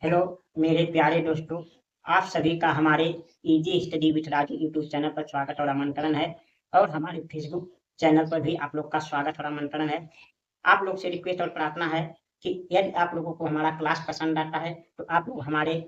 Hello मेरे प्यारे दोस्तों, आप सभी का हमारे easy study with Raju YouTube channel पर स्वागत और आमंत्रण है। और हमारे फेसबुक चैनल पर भी आप लोग का स्वागत और आमंत्रण है। आप लोग से रिक्वेस्ट और प्रार्थना है कि यदि आप लोगों को हमारा क्लास पसंद आता है तो आप लोग हमारे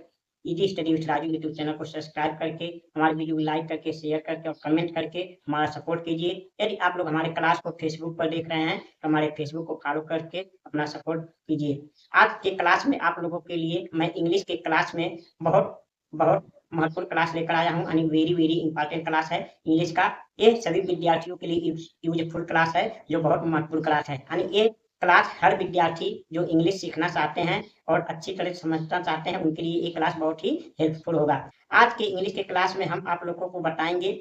easy study with Raju YouTube channel को सब्सक्राइब करके, हमारे वीडियो को लाइक करके, शेयर करके और कमेंट करके हमारा सपोर्ट कीजिए। यदि आप लोग हमारे क्लास को फेसबुक पर देख रहे हैं तो हमारे फेसबुक को फॉलो करके अपना सपोर्ट कीजिए। आज के क्लास में आप लोगों के लिए मैं इंग्लिश के क्लास में बहुत बहुत महत्वपूर्ण क्लास लेकर आया हूँ। यानी वेरी वेरी इंपॉर्टेंट क्लास है इंग्लिश का। ये सभी विद्यार्थियों के लिए यूजफुल क्लास है, जो बहुत महत्वपूर्ण क्लास है। यानी ये क्लास हर विद्यार्थी जो इंग्लिश सीखना चाहते हैं और अच्छी तरह से समझना चाहते हैं, उनके लिए ये क्लास बहुत ही हेल्पफुल होगा। आज के इंग्लिश के क्लास में हम आप लोगों को बताएंगे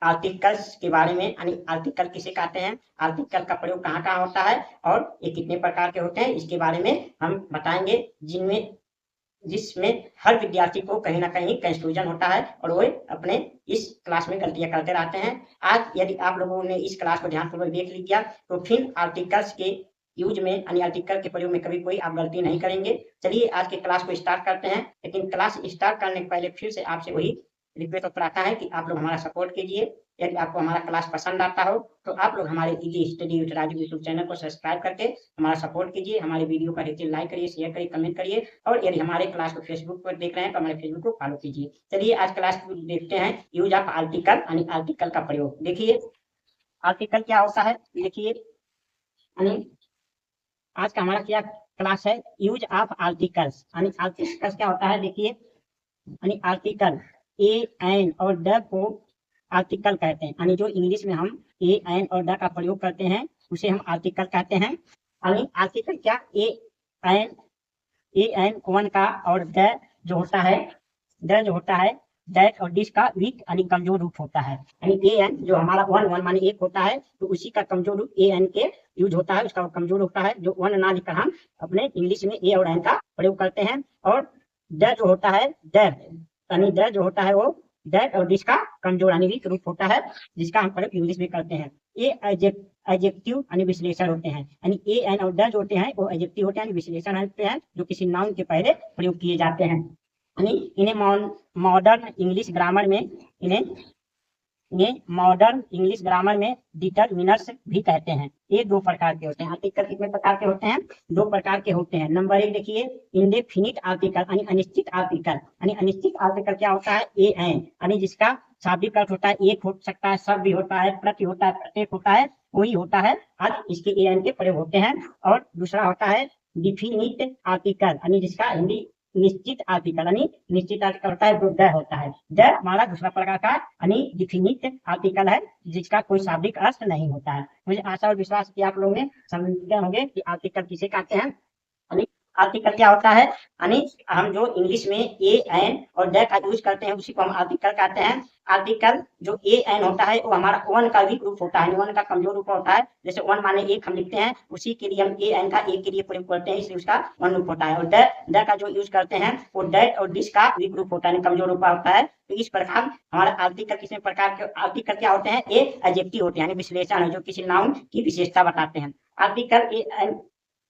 आर्टिकल्स के बारे में। यानी आर्टिकल किसे कहते हैं, आर्टिकल का प्रयोग कहाँ कहाँ होता है और ये कितने प्रकार के होते हैं, इसके बारे में हम बताएंगे। जिसमें हर विद्यार्थी को कहीं ना कहीं कंफ्यूजन होता है और वो अपने इस क्लास में गलतियां करते रहते हैं। आज यदि आप लोगों ने इस क्लास को ध्यानपूर्वक देख लिया तो फिर आर्टिकल्स के यूज में यानी आर्टिकल के प्रयोग में कभी कोई आप गलती नहीं करेंगे। चलिए आज के क्लास को स्टार्ट करते हैं। लेकिन क्लास स्टार्ट करने के पहले फिर से आपसे वही रिक्वेस्ट और प्रार्थना है कि आप लोग हमारा सपोर्ट कीजिए। यदि आपको हमारा क्लास पसंद आता हो तो आप लोग हमारे easy study with Raju YouTube channel को सब्सक्राइब करके हमारा सपोर्ट कीजिए। हमारे वीडियो का नीचे लाइक करिए, शेयर करिए, कमेंट करिए। और यदि हमारे क्लास को फेसबुक पर देख रहे हैं तो हमारे फेसबुक को फॉलो कीजिए। चलिए आज क्लास देखते हैं, यूज ऑफ आर्टिकल यानी आर्टिकल का प्रयोग। देखिए आर्टिकल क्या होता है, देखिए आज का हमारा क्या क्लास है, यूज ऑफ आर्टिकल्स। यानी आर्टिकल्स क्या होता है, देखिए यानी आर्टिकल ए एन और द को आर्टिकल कहते हैं। यानी जो इंग्लिश में हम ए एन और द का प्रयोग करते हैं उसे हम आर्टिकल कहते हैं। यानी आर्टिकल क्या, ए एन वन का और द जो होता है, द जो होता है दैट और दिस का वीक यानी कमजोर रूप होता है। यानी ए एन जो हमारा वन वन माने एक होता है तो उसी का कमजोर रूप ए एन के यूज होता है, उसका कमजोर होता है जो वन ना लिखकर हम अपने इंग्लिश में ए और एन का प्रयोग करते हैं। और द जो होता है यानी द जो होता है वो दैट और दिस का कमजोर यानी वीक रूप होता है, जिसका हम प्रयोग इंग्लिश में करते हैं। ये एडजेक्टिव यानी विश्लेषण होते हैं। यानी ए एन और द जो होते हैं वो एडजेक्टिव होते हैं, विश्लेषण होते हैं, जो किसी नाउन के पहले प्रयोग किए जाते हैं। इन्हें मॉडर्न इंग्लिश ग्रामर में मॉडर्न इंग्लिश ग्रामर में डिटरमिनर्स भी कहते हैं। ये दो प्रकार के होते हैं। आर्टिकल कितने प्रकार के होते हैं, दो प्रकार के होते हैं। नंबर एक देखिए इंडेफिनिट आर्टिकल यानी अनिश्चित आर्टिकल। यानी अनिश्चित आर्टिकल क्या होता है, ए एन यानी जिसका शाब्दिक अर्थ होता है एक हो सकता है, सब भी होता है, प्रति होता है, प्रत्येक होता है, कोई होता है, आज इसके ए एन के प्रयोग होते हैं। और दूसरा होता है डिफिनिट आर्टिकल यानी जिसका हिंदी निश्चित आर्टिकल यानी निश्चित आर्टिकल होता है जो द होता है। द हमारा दूसरा प्रकार का यानी डिफिनिट आर्टिकल है जिसका कोई शाब्दिक अर्थ नहीं होता है। मुझे आशा और विश्वास कि आप लोगों ने समझ गए होंगे कि आर्टिकल किसे कहते हैं। आर्टिकल क्या होता है, यानी हम जो इंग्लिश में ए एन और द का यूज करते हैं उसी को हम आर्टिकल कहते हैं। आर्टिकल जो ए एन होता है वो हमारा वन का वीक रूप होता है, वन का कमजोर रूप होता है। जैसे वन माने एक हम लिखते हैं, उसी के लिए हम ए एन का एक के लिए प्रयोग करते हैं, इसलिए उसका वन रूप होता है। और द का जो यूज करते हैं वो दैट और दिस का वीक रूप होता है, कमजोर रूप होता है। तो इस प्रकार हमारा आर्टिकल कितने प्रकार के आर्टिकल क्या होते हैं, ए एडजेक्टिव होते हैं, विश्लेषण है जो किसी नाउन की विशेषता बताते हैं। आर्टिकल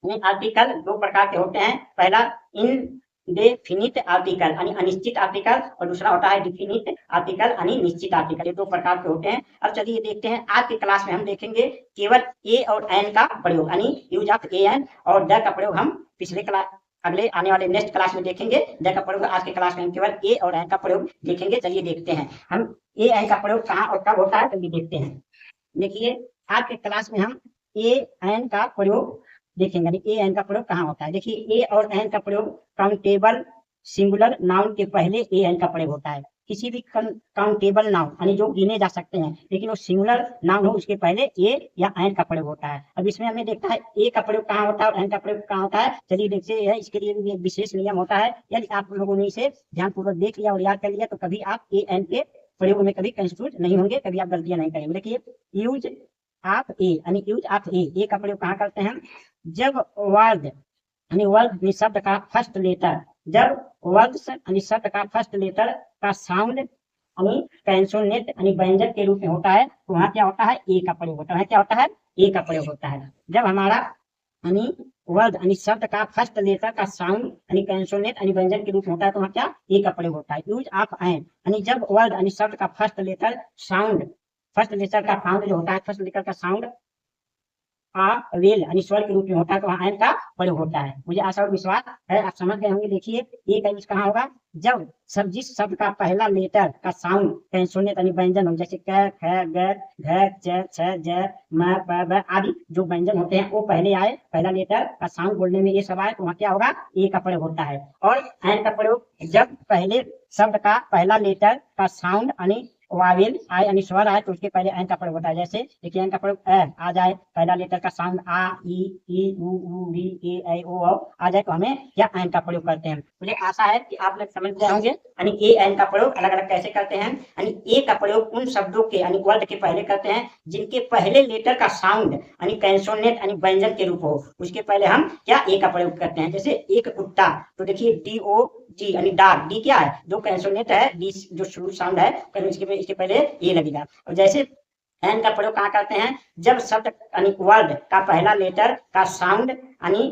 आर्टिकल दो प्रकार के होते हैं। पहला इनडेफिनिट आर्टिकल यानी अनिश्चित आर्टिकल और दूसरा होता है डिफिनिट आर्टिकल यानी निश्चित आर्टिकल। ये दो प्रकार के होते हैं। अब चलिए देखते हैं, आज की क्लास में हम देखेंगे केवल ए और एन का प्रयोग यानी यूज ऑफ ए एन और द का प्रयोग हम पिछले क्लास अगले आने वाले नेक्स्ट क्लास में देखेंगे। द का प्रयोग आज के क्लास में हम केवल ए और एन का प्रयोग देखेंगे। चलिए देखते हैं हम ए एन का प्रयोग कहाँ और कब होता है, चलिए देखते हैं। देखिए आज के क्लास में हम ए एन का प्रयोग देखेंगे। ए एन का प्रयोग कहाँ होता है, देखिए ए और एन का प्रयोग काउंटेबल सिंगुलर नाउन के पहले ए एन का प्रयोग होता है। किसी भी काउंटेबल नाउन यानी जो गिने जा सकते हैं लेकिन वो सिंगुलर नाउन हो उसके पहले ए या एन का प्रयोग होता है। अब इसमें हमें देखता है ए का प्रयोग कहाँ होता है और एन का प्रयोग कहाँ होता है। चलिए देखते हैं, इसके लिए भी एक विशेष नियम होता है। यदि आप लोगों ने इसे ध्यानपूर्वक देख लिया और याद कर लिया तो कभी आप ए एन के प्रयोग में कभी कंफ्यूज नहीं होंगे, कभी आप गलतियां नहीं करेंगे। देखिए यूज ऑफ ए यानी यूज ऑफ ए का प्रयोग कहाँ करते हैं, जब वर्ड यानी वर्ड शब्द का फर्स्ट लेटर, जब वर्ड यानी शब्द का फर्स्ट लेटर का साउंड यानी कैंसोनेट यानी व्यंजक के रूप में होता है तो वहाँ क्या होता है, ए का प्रयोग होता है। क्या होता है, ए का प्रयोग होता है। जब हमारा यानी वर्ड यानी शब्द का फर्स्ट लेटर का साउंड यानी कंसोनेंट यानी व्यंजन के रूप में होता है तो वहाँ क्या ए का प्रयोग होता है। यूज ऑफ एन यानी जब वर्ड यानी शब्द का first letter sound, first letter का साउंड जो होता है, फर्स्ट लेटर का साउंड आ वेल यानी स्वर के रूप में होता है तो वहाँ एन का प्रयोग होता है। मुझे आशा और विश्वास है आप समझ गए होंगे। देखिए ए का यूज कहाँ होगा, जब सब जिस शब्द का पहला लेटर का साउंड कंसोनेंट यानी व्यंजन हो, जैसे क ख ग घ च छ ज म प ब आदि जो व्यंजन होते हैं वो पहले आए, पहला लेटर का साउंड बोलने में ये सब आए तो वहाँ क्या होगा ए का प्रयोग होता है। और एन का प्रयोग जब पहले शब्द का पहला लेटर का साउंड यानी वावेल आए यानी स्वर आए तो उसके पहले एन का प्रयोग होता है। जैसे देखिए एन का प्रयोग आ जाए, पहला लेटर का sound uh E U V A ऐ ओ आ जाए तो हमें क्या एन का प्रयोग करते हैं। मुझे आशा है कि आप लोग समझ गए होंगे यानी ए एन का प्रयोग अलग अलग कैसे करते हैं। यानी ए का प्रयोग उन शब्दों के यानी वर्ड के पहले करते हैं जिनके पहले लेटर का साउंड यानी कंसोनेंट यानी व्यंजन के रूप हो, उसके पहले हम क्या ए का प्रयोग करते हैं। जैसे एक कुत्ता तो देखिए डी ओ जी यानी डॉग, डी क्या है जो कंसोनेंट है, डी जो शुरू साउंड है इसके पहले ए लगेगा। और जैसे एन का प्रयोग कहाँ करते हैं, जब शब्द यानी वर्ड का पहला लेटर का साउंड यानी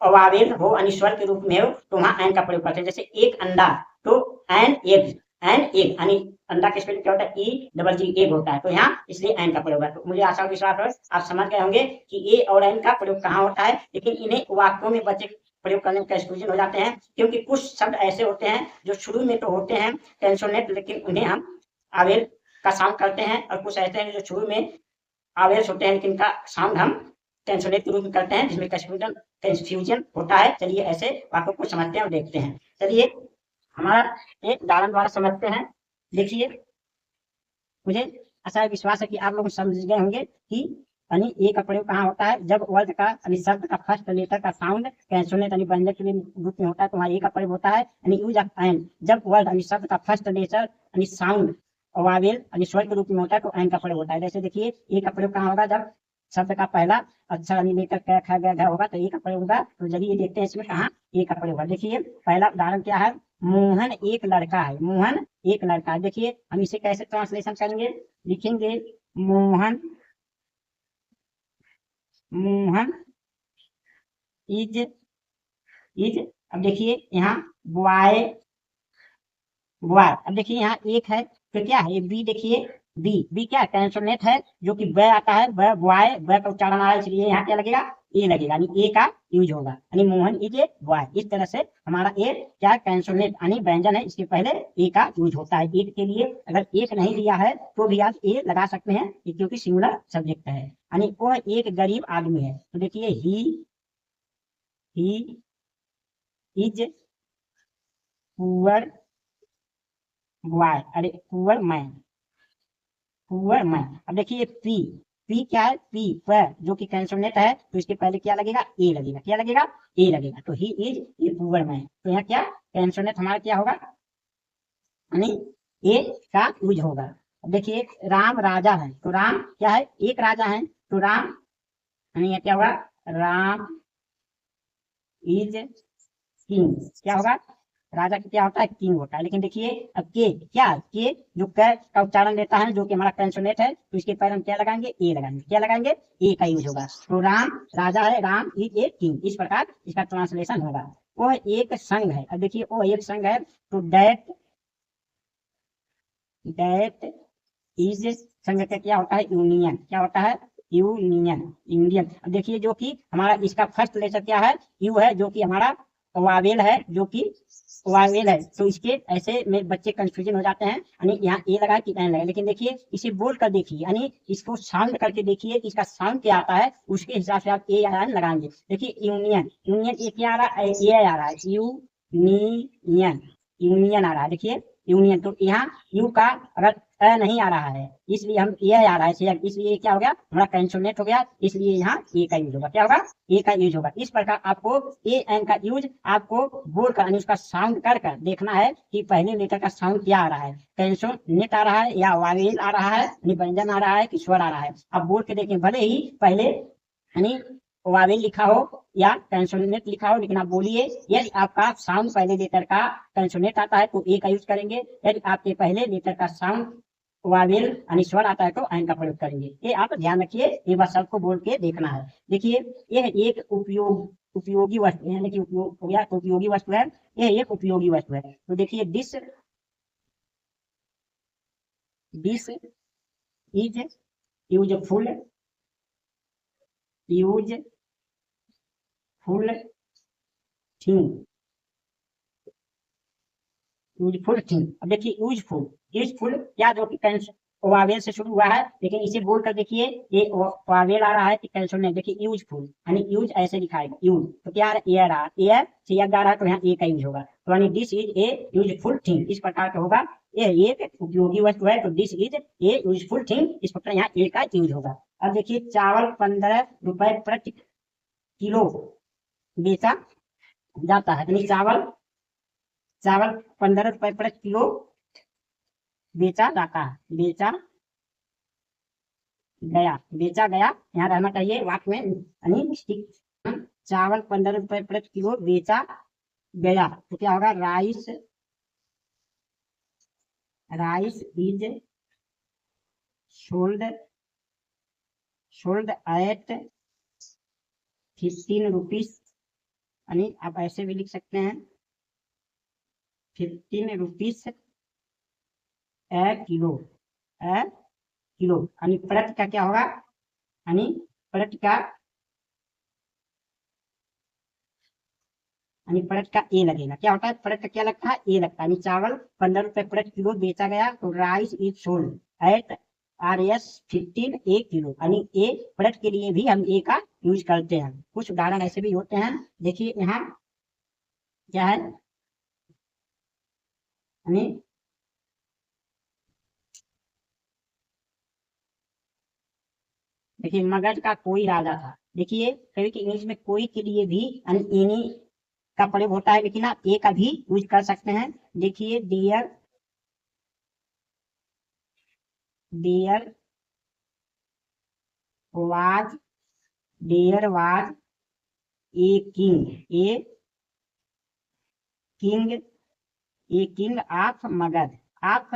वावेल हो यानी स्वर के रूप में हो तो वहां एन का प्रयोग करते हैं। जैसे एक अंडा तो एन एग, एन एग यानी अंडा के स्पेलिंग क्या होता है ई डबल जी एग होता है तो यहाँ इसलिए एन का प्रयोग है। तो मुझे आशा विश्वास है आप समझ गए होंगे कि ए और एन का प्रयोग कहाँ होता है। लेकिन इन्हें वाक्यों में बच्चे प्रयोग करने में कंफ्यूजन हो जाते हैं क्योंकि कुछ शब्द ऐसे होते हैं जो शुरू में तो होते हैं कंसोनेंट लेकिन उन्हें हम आवेल का साउंड करते हैं, और कुछ ऐसे हैं जो शुरू में आवेल्स होते हैं लेकिन इनका साउंड हम कंसोनेंट के रूप में करते हैं जिसमें कंफ्यूजन होता है। चलिए ऐसे वाक्यों को समझते हैं और देखते हैं। चलिए हमारा एक उदाहरण द्वारा समझते हैं। देखिए मुझे ऐसा विश्वास है कि आप लोग समझ गए होंगे कि यानी ए का प्रयोग कहाँ होता है, जब वर्ड का यानी शब्द का फर्स्ट लेटर का साउंड कंसोनेंट यानी व्यंजन के रूप में होता है तो वहाँ ए का प्रयोग होता है। यानी यूज ऑफ एन जब वर्ड यानी शब्द का फर्स्ट लेटर यानी साउंड वावेल यानी स्वर के रूप में होता है तो एन का प्रयोग होता है। जैसे देखिए ए का प्रयोग कहाँ होगा, जब शब्द का पहला अक्षर यानी लेकर क ख ग घ होगा तो ए का प्रयोग होगा। तो चलिए देखते हैं इसमें कहाँ ए का प्रयोग होगा। देखिए पहला उदाहरण क्या है, मोहन एक लड़का है, मोहन एक लड़का है। देखिए हम इसे कैसे ट्रांसलेशन करेंगे, लिखेंगे मोहन, मोहन इज अब देखिए यहाँ बॉय, बॉय। अब देखिए यहाँ एक है तो क्या है, बी देखिए बी क्या कंसोनेंट है जो कि ब आता है, ब बॉय, ब का उच्चारण आ रहा है इसलिए यहाँ क्या लगेगा ए लगेगा यानी ए का यूज होगा। यानी मोहन इज ए बॉय, इस तरह से हमारा ए क्या कंसोनेंट यानी व्यंजन है इसके पहले ए का यूज होता है। एक के लिए अगर एक नहीं दिया है तो भी आप ए लगा सकते हैं क्योंकि सिंगुलर सब्जेक्ट है। यानी वो एक गरीब आदमी है तो देखिए ही इज पुअर बॉय, अरे पुअर मैन, पुअर मैन। अब देखिए पी क्या है, पी प जो कि कंसोनेंट है तो इसके पहले क्या लगेगा ए लगेगा, क्या लगेगा ए लगेगा। तो he is a poor man तो यहाँ क्या कंसोनेंट हमारा क्या होगा यानी ए का यूज होगा। अब देखिए राम राजा है तो राम क्या है एक राजा है तो राम यानी क्या होगा राम इज किंग, क्या होगा राजा की क्या होता है किंग होता है। लेकिन देखिए अब के क्या के जो का उच्चारण लेता है जो कि हमारा कंसोनेंट है तो इसके पहले हम क्या लगाएंगे ए लगाएंगे, क्या लगाएंगे ए का यूज होगा। तो राम राजा है, राम इज ए किंग, इस प्रकार इसका ट्रांसलेशन होगा। वो एक संघ है, अब देखिए वो एक संघ है तो दैट इज संघ का क्या होता है यूनियन, क्या होता है यूनियन, इंडियन। अब देखिए जो कि हमारा इसका फर्स्ट लेटर क्या है यू है जो कि हमारा वावेल है, जो कि वावेल है तो इसके ऐसे में बच्चे कंफ्यूजन हो जाते हैं यानी यहाँ ए लगा कि एन लगा। लेकिन देखिए इसे बोल कर देखिए यानी इसको साउंड करके देखिए कि इसका साउंड क्या आता है उसके हिसाब से आप ए या एन लगाएंगे। देखिए यूनियन, यूनियन ए क्या आ रहा है ए आ रहा है यूनियन, यूनियन आ रहा है। देखिए यूनियन तो यहाँ यू का अगर अ नहीं आ रहा है इसलिए हम ए आ रहा है इसलिए क्या हो गया हमारा कंसोनेंट हो गया इसलिए यहाँ ए का यूज होगा, क्या होगा ए का यूज होगा। इस प्रकार आपको ए एन का यूज आपको बोल कर उसका साउंड कर कर देखना है कि पहले लेटर का साउंड क्या आ रहा है, कंसोनेंट आ रहा है या वावेल आ रहा है, निबंधन आ रहा है कि स्वर आ रहा है। आप बोल के देखें भले ही पहले यानी वावेल लिखा हो या कंसोनेंट लिखा हो लेकिन आप बोलिए यदि आपका साउंड पहले लेटर का कंसोनेंट आता है तो ए का यूज करेंगे, यदि आपके पहले लेटर का साउंड वावेल यानी स्वर आता है तो एन का प्रयोग करेंगे। ये आप ध्यान रखिए, एक बार सबको बोल के देखना है। देखिए यह एक उपयोगी वस्तु है, यानी कि उपयोग हो गया, उपयोगी वस्तु है, यह एक उपयोगी वस्तु है। तो देखिए dish, dish is useful, useful thing, useful thing. अब देखिए यूजफुल, यूजफुल क्या, जो कि वावेल से शुरू हुआ है, लेकिन इसे बोलकर देखिए ये वावेल आ रहा है कि कैंसर नहीं। देखिए यूजफुल यानी यूज ऐसे लिखाएगा यूज, तो क्या आ रहा है, एयर आ एयर से यद आ रहा है, तो यहाँ ए का यूज होगा। तो यानी this is a useful thing, इस प्रकार का होगा। ये एक उपयोगी वस्तु है, तो this is a useful thing, इस प्रकार यहाँ ए का यूज होगा। अब देखिए चावल 15 रुपए प्रति किलो बेचा जाता है, यानी चावल चावल 15 रुपए प्रति किलो बेचा जाता है, बेचा गया यहाँ रहना चाहिए वाक्य में, यानी चावल 15 रुपए प्रति किलो बेचा गया, तो क्या होगा, rice is sold at 15 rupees, यानी आप ऐसे भी लिख सकते हैं 15 रुपीज ए किलो, यानी प्रति का क्या होगा, यानी प्रति का, यानी प्रति का ए लगेगा। क्या होता है, प्रति का क्या लगता है, ए लगता है। यानी चावल 15 रुपए प्रति किलो बेचा गया, तो rice is sold at RS 15 A kilo, यानी ए प्रति के लिए भी हम ए का यूज करते हैं। कुछ उदाहरण ऐसे भी होते हैं, देखिए यहाँ क्या है, यानी देखिए मगध का कोई राजा था। देखिए कभी कि इंग्लिश में कोई के लिए भी एनी का प्रयोग होता है, लेकिन आप ए का भी यूज कर सकते हैं। देखिए there was a king, a king of Magadh, of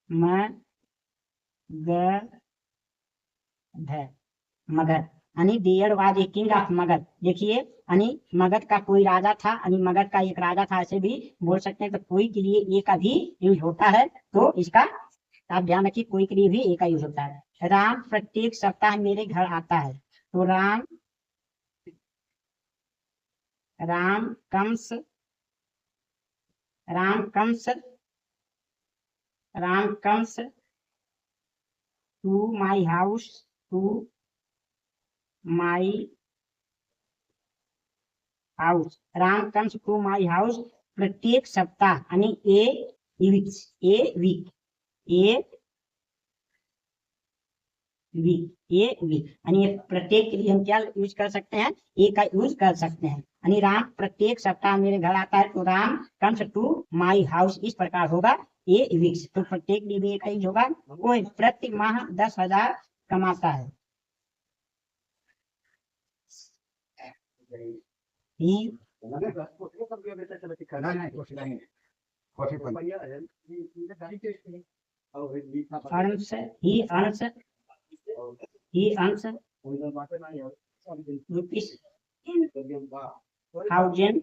Magadh, यानी there was a king of Magadh. देखिए यानी मगध का कोई राजा था, यानी मगध का एक राजा था, ऐसे भी बोल सकते हैं। तो कोई के लिए ए का भी यूज होता है, तो इसका आप ध्यान रखिए, कोई के लिए भी ए का यूज होता है। राम प्रत्येक सप्ताह मेरे घर आता है, तो Ram comes to my house, Ram comes to my house प्रत्येक सप्ताह, यानी ए वीक, यानी प्रत्येक के लिए हम क्या यूज कर सकते हैं, ए का यूज कर सकते हैं। यानी राम प्रत्येक सप्ताह मेरे घर आता है, तो Ram comes to my house, इस प्रकार होगा ए वीक्स, तो प्रत्येक लिए भी ए का यूज होगा। वो प्रति माह 10,000 कमाता है, ही earns rupees 1,000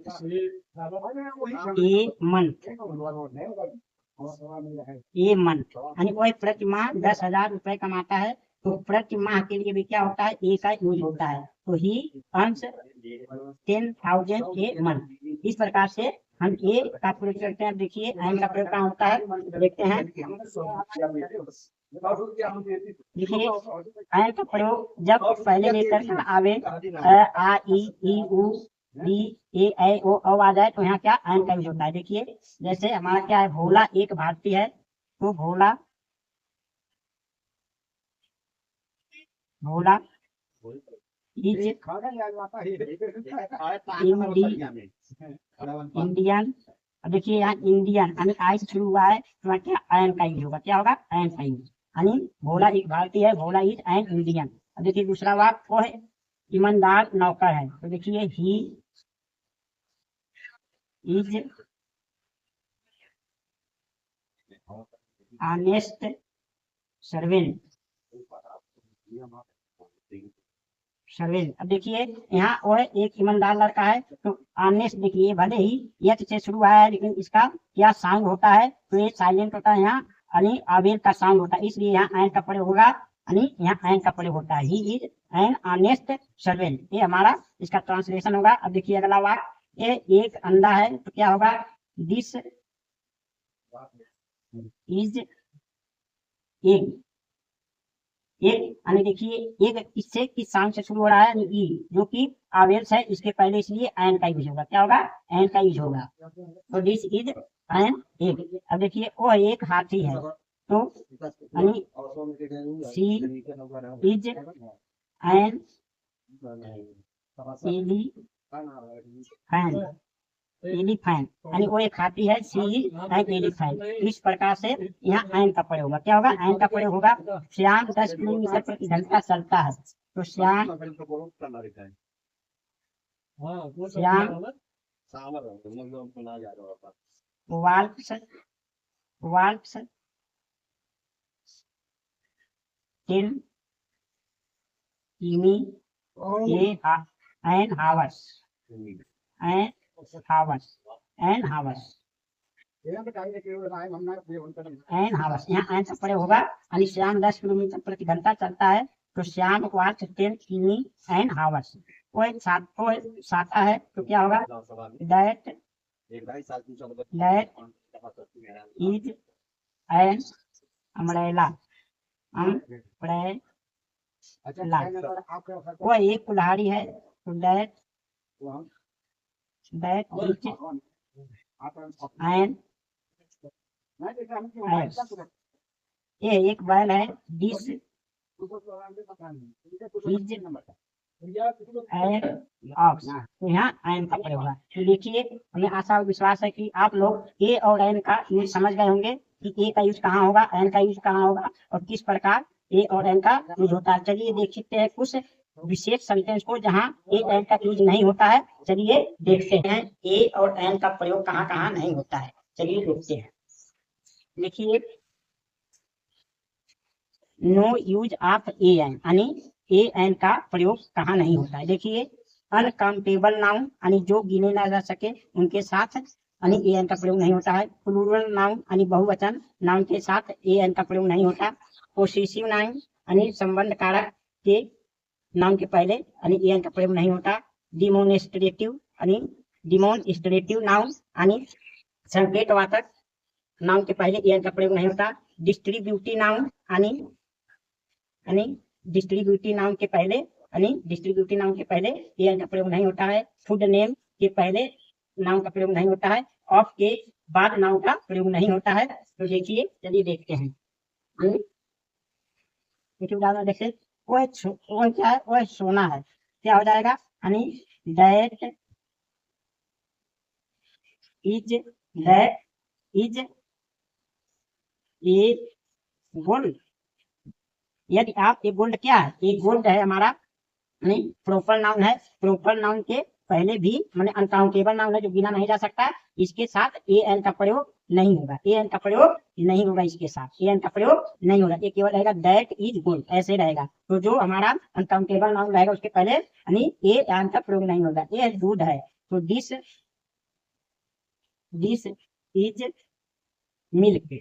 a month, यानी वही प्रति माह 10,000 रुपए कमाता है। तो प्रति माह के लिए भी क्या होता है, ए का यूज होता है, तो ही अर्न्स 10,000 a month। इस प्रकार से हम ए का प्रयोग करते हैं। देखिए एन का प्रयोग कहाँ होता है, देखते हैं। देखिए एन का प्रयोग जब पहले लेटर का आवे, आ ई उ डी ए ऐ ओ औ आ जाए, तो यहाँ क्या एन का यूज होता है। देखिए जैसे हमारा क्या है, भोला एक भारतीय है, तो भोला इंडियन। अब देखिए यहाँ इंडियन यानी आई से शुरू हुआ है, तो क्या एन का यूज होगा, क्या होगा, एन का यूज, यानी भोला एक भारतीय है, भोला इज एन इंडियन। अब देखिए दूसरा वाक्य वो है, ईमानदार नौकर है, तो देखिए he is honest servant, servant. अब देखिए यहाँ वो एक ईमानदार लड़का है, तो ऑनेस्ट देखिए भले ही यच से शुरू आया है लेकिन इसका क्या साउंड होता है, तो ये साइलेंट होता है यहाँ, यानी आवेल का साउंड होता है, इसलिए यहाँ एन का प्रयोग होगा, यानी यहाँ एन का प्रयोग होता है। He is an honest servant, ये हमारा इसका ट्रांसलेशन होगा। अब देखिए अगला वाक्य, ये एक अंडा है तो क्या होगा, दिस इज एग, एक, यानी देखिए एक किससे किस साउंड से शुरू हो रहा है, ई, जो कि आवेल्स है, इसके पहले इसलिए एन का यूज होगा, क्या होगा, एन का यूज होगा। तो दिस इज एन एक। अब देखिए वो एक हाथी है, तो यानी सी इज एन एलिफेंट, एलिफेंट, यानी वो एक हाथी है, सी इज एन एलिफेंट। इस प्रकार से यहाँ एन का प्रयोग होगा, क्या होगा, एन का प्रयोग होगा। श्याम 10 किलोमीटर प्रति घंटा चलता है, तो श्याम वाल्क्स, वाल्क्स 10 किमी an hours, an hours, an hours, an hours. यहाँ एन का प्रयोग होगा, यानी श्याम 10 किलोमीटर प्रति घंटा चलता है, तो श्याम वाल्क्स 10 किमी एन हावर्स। वो साता है तो क्या होगा, that is an umbrella, umbrella. वो एक कुल्हाड़ी है, तो दैट इज एन, ये एक बैल है, दिस इज एन ऑक्स, तो यहाँ एन का प्रयोग होगा। तो देखिए हमें आशा और विश्वास है कि आप लोग ए और एन का यूज समझ गए होंगे कि ए का यूज कहाँ होगा, एन का यूज कहाँ होगा और किस प्रकार ए और एन का यूज होता है। चलिए देख सकते हैं कुछ विशेष सेंटेंस को जहाँ ए एन का यूज नहीं होता है। चलिए देखते हैं ए और एन का प्रयोग कहाँ कहाँ नहीं होता है। चलिए देखते हैं। देखिए no use of a an, यानी ए एन का प्रयोग कहाँ नहीं होता है। देखिए अनकाउंटेबल नाउन, यानी जो गिने ना जा सके उनके साथ यानी ए एन का प्रयोग नहीं होता है। प्लूरल नाउन, यानी बहुवचन नाउन के साथ ए एन का प्रयोग नहीं होता। पोसेसिव नाउन, यानी संबंध कारक के नाउन के पहले यानी ए एन का प्रयोग नहीं होता। डिमोन्स्ट्रेटिव, यानी डिमोन्स्ट्रेटिव नाउन, यानी संकेतवाचक नाउन के पहले ए एन का प्रयोग नहीं होता। डिस्ट्रीब्यूटिव नाउन, यानी डिस्ट्रीब्यूटिव नाउन के पहले ए एन का प्रयोग नहीं होता है। फूड नेम के पहले नाउन का प्रयोग नहीं होता है। ऑफ के बाद नाउन का प्रयोग नहीं होता है। तो देखिए चलिए देखते हैं। देखिए उदाहरण देखिए, वो क्या है, वो सोना है, क्या हो जाएगा, यानी दैट इज ए गोल्ड। यदि आप एक गोल्ड क्या है, एक गोल्ड है हमारा नहीं प्रॉपर नाउन है। प्रॉपर नाउन के पहले भी मैंने अनकाउंटेबल नाउन है जो गिना नहीं जा सकता, इसके साथ ए एन का प्रयोग नहीं होगा, ए एन का प्रयोग नहीं होगा, इसके साथ ए एन का प्रयोग नहीं होगा। ये केवल रहेगा दैट इज गोल्ड, ऐसे रहेगा। तो जो हमारा अनकाउंटेबल नाउन रहेगा उसके पहले यानी ए एन का प्रयोग नहीं होगा। ये दूध है, तो दिस इज मिल्क,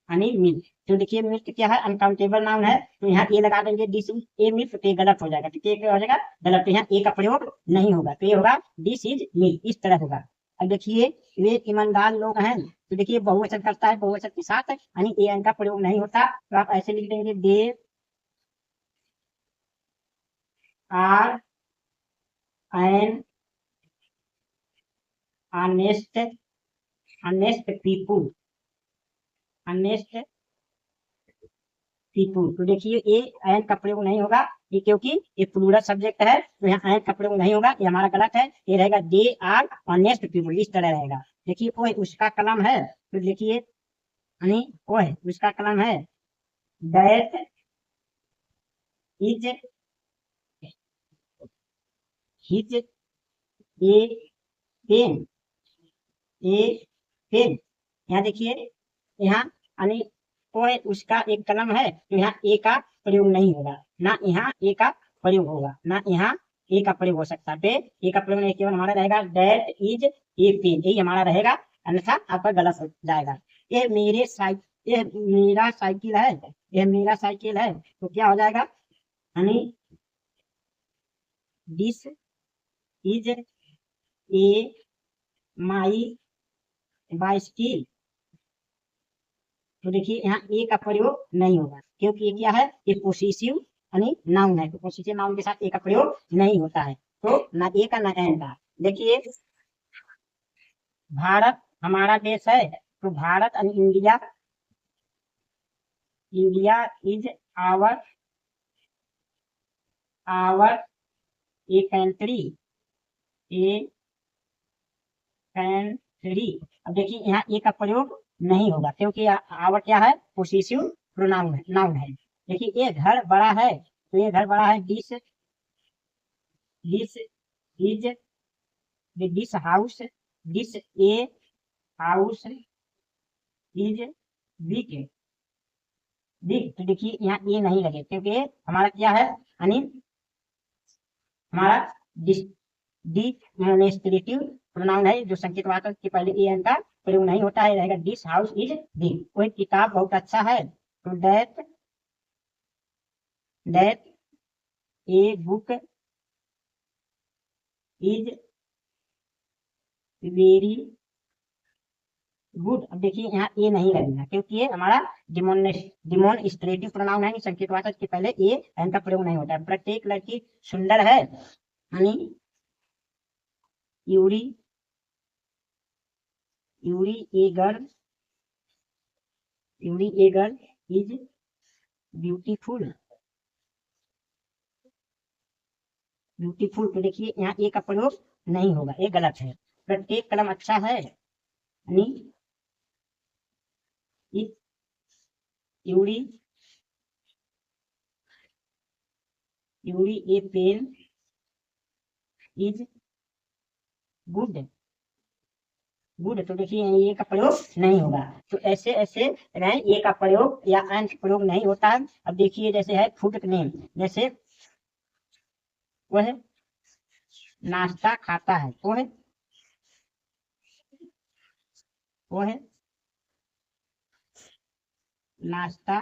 यानी मिल्क। तो देखिए मिल्क क्या है, अनकाउंटेबल नाउन है, तो यहाँ ए लगा देंगे, दिस इज ए मिल्क, तो ये गलत हो जाएगा। तो क्या हो जाएगा, गलत। तो यहाँ ए का प्रयोग नहीं होगा, तो ये होगा दिस इज मिल्क, इस तरह होगा। अब देखिए वे ईमानदार लोग हैं, तो देखिए बहुवचन करता है, बहुवचन के साथ यानी ए एन का प्रयोग नहीं होता। तो आप ऐसे लिख देंगे, they are an honest, honest people, honest people. तो देखिए ए एन का प्रयोग नहीं होगा, ये क्योंकि ये प्लूरल सब्जेक्ट है, तो यहाँ एन का प्रयोग नहीं होगा, ये हमारा गलत है। ये रहेगा दे आर ऑनेस्ट पीपुल, इस तरह रहेगा। देखिए वो उसका कलम है, तो देखिए यानी वो है उसका कलम है, that is his a pen, a pen. यहाँ देखिए यहाँ यानी कोई उसका एक कलम है तो यहाँ ए का प्रयोग नहीं होगा, ना यहाँ ए का प्रयोग होगा, ना यहाँ ए का प्रयोग हो सकता है। ए का प्रयोग नहीं, केवल हमारा रहेगा दैट इज ए पेन, यही हमारा रहेगा, अन्यथा आपका गलत हो जाएगा। ये मेरा साइकिल है, ये मेरा साइकिल है, तो क्या हो जाएगा, यानी this is a my bicycle. तो देखिए यहाँ ए का प्रयोग नहीं होगा, क्योंकि ये क्या है, ये पोसेसिव यानी नाउन है, तो पोसेसिव नाउन के साथ ए का प्रयोग नहीं होता है, तो ना ए का ना एन का। देखिए भारत हमारा देश है, तो भारत यानी India, India is our a country, a country. अब देखिए यहाँ ए का प्रयोग नहीं होगा, क्योंकि आवर क्या है, पोसेसिव प्रोनाउन है, नाउन है। देखिए ये घर बड़ा है, तो ये घर बड़ा है, this is this house, this a house is big, big. तो देखिए यहाँ ए नहीं लगे, क्योंकि हमारा क्या है, यानी हमारा डिमोन्स्ट्रेटिव प्रोनाउन है, जो संकेतवाचक के पहले ए एन का प्रयोग नहीं होता है, रहेगा दिस हाउस इज बिग। कोई किताब बहुत अच्छा है, तो that a book is very good. अब देखिए यहाँ ए नहीं लगेगा, क्योंकि ये हमारा डिमोन्स्ट्रेटिव प्रोनाउन है, संकेतवाचक के पहले ए एन का प्रयोग नहीं होता है। प्रत्येक लड़की सुंदर है, यानी your a girl is beautiful, beautiful. तो देखिए यहाँ ए का प्रयोग नहीं होगा, ये गलत है। प्रत्येक कलम अच्छा है, यानी your a pen is good, good. तो देखिए ये का प्रयोग नहीं होगा, तो ऐसे ऐसे ये का प्रयोग या एन का प्रयोग नहीं होता है। अब देखिए जैसे है फूड नेम, जैसे वह नाश्ता खाता है, वह नाश्ता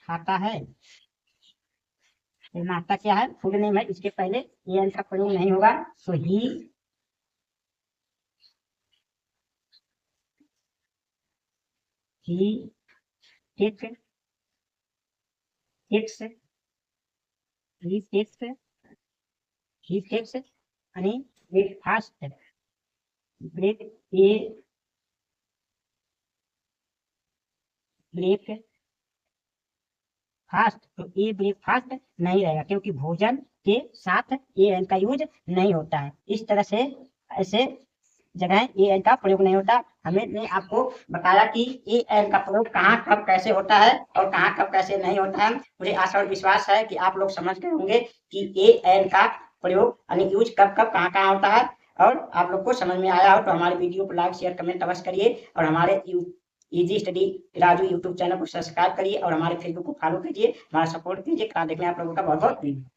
खाता है। नाश्ता क्या है, फूड नेम है, इसके पहले ए एन का प्रयोग नहीं होगा, तो ही टेक्स यानी ब्रेकफास्ट, ब्रेकफास्ट। तो ए ब्रेकफास्ट नहीं रहेगा, क्योंकि भोजन के साथ ए एन का यूज नहीं होता है। इस तरह से ऐसे जगह ए एन का प्रयोग नहीं होता। हमने आपको बताया कि ए एन का प्रयोग कहाँ कब कैसे होता है और कहाँ कब कैसे नहीं होता है। मुझे आशा और विश्वास है कि आप लोग समझ गए होंगे कि ए एन का प्रयोग यानी यूज कब कब कहाँ कहाँ होता है, और आप लोग को समझ में आया हो तो हमारे वीडियो को लाइक शेयर कमेंट अवश्य करिए, और हमारे easy study Raju YouTube channel को सब्सक्राइब करिए, और हमारे फेसबुक को फॉलो कीजिए, हमारा सपोर्ट कीजिए। देखने आप लोगों का बहुत बहुत धन्यवाद।